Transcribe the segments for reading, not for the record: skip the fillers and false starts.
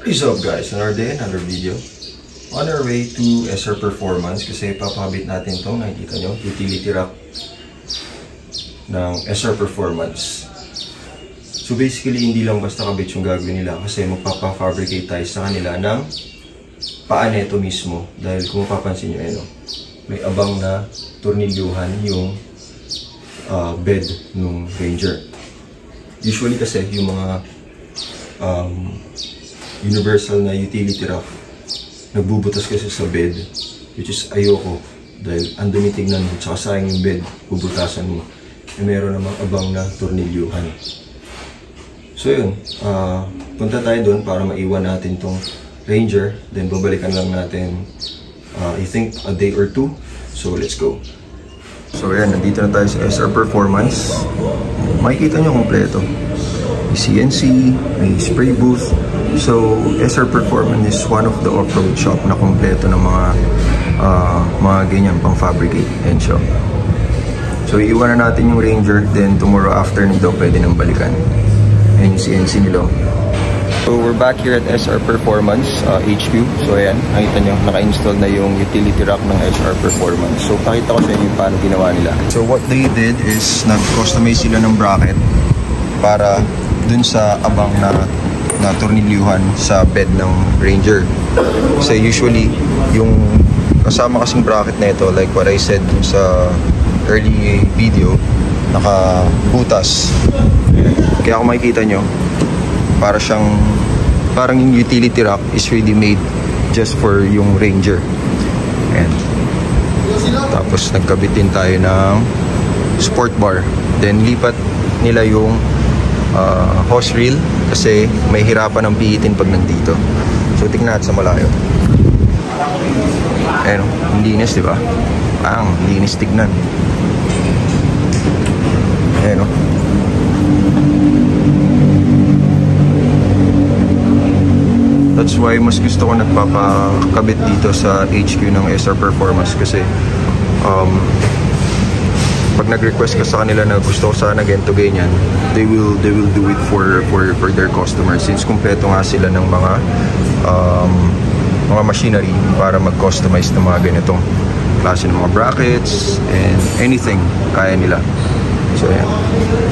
What is up guys? Another day, another video. On our way to SR Performance kasi papakabit natin itong nakikita nyo, utility rack ng SR Performance. So basically hindi lang basta kabit yung gagawin nila kasi magpapafabricate tayo sa kanila ng paa neto mismo. Dahil kung mapapansin nyo, may abang na tornilyuhan yung bed ng Ranger. Usually kasi yung mga universal na utility rack nagbubutas kasi sa bed, which is ayoko dahil ang dumi tignan mo, tsaka sayang yung bed, bubutasan mo, meron namang abang na tornilyuhan. So yun, punta tayo doon para maiwan natin tong Ranger, then babalikan lang natin I think a day or two. So let's go. So yan, nandito na tayo sa SR Performance. Makikita nyo kompleto. May CNC, may spray booth. So SR Performance is one of the off-road shop na kompleto ng mga ganyan pang fabricate and shop. So iiwan na natin yung Ranger, then tomorrow afternoon daw pwede nang balikan. And yung CNC nila. So we're back here at SR Performance HQ. So ayan, nakita nyo, naka-install na yung utility rack ng SR Performance. So pakita ko sa inyo paano ginawa nila. So what they did is nag-customize sila ng bracket para dun sa abang na tornilyuhan sa bed ng Ranger. Kasi usually yung kasama kasing bracket na ito, like what I said dun sa early video, nakabutas. Kaya kung makikita nyo, parang yung utility rack is really made just for yung Ranger. And tapos nagkabit din tayo ng sport bar. Then lipat nila yung hose reel kasi may hirapan ng pihitin pag nandito. So tingnan natin sa malayo. Ayun, ang linis, diba? Ang linis tignan. Ayun, that's why mas gusto ko nagpapakabit dito sa HQ ng SR Performance kasi pag nag-request ka sa kanila na gusto ko sana ganito ganyan, they will do it for their customers since kumpleto nga sila ng mga machinery para mag-customize ng mga ganitong klase ng mga brackets and anything kaya nila. So yeah.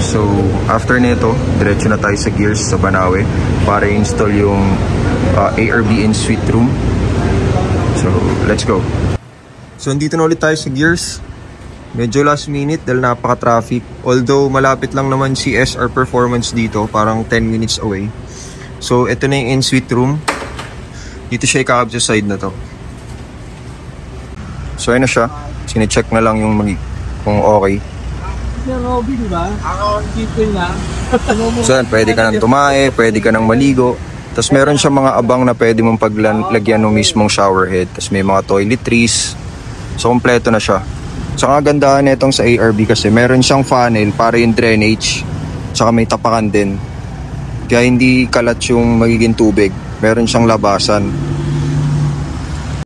So after nito, diretso na tayo sa Gears sa Banawe para install yung ARB in suite room. So let's go. So andito na ulit tayo sa Gears. Medyo last minute dahil napaka-traffic. Although malapit lang naman si SR Performance dito, parang 10 minutes away. So ito na yung in-suite room. Dito siya ikakab sa side na to. So ayun na siya. Sine-check na lang yung kung okay. So yan, pwede ka nang tumae, pwede ka nang maligo. Tapos meron siya mga abang na pwede mong paglagyan ng mismong shower head. Tapos may mga toiletries. So kompleto na siya. Saka gandahan nitong sa ARB kasi meron siyang funnel para yung drainage. Saka may tapakan din. Kaya hindi kalat yung magiging tubig. Meron siyang labasan.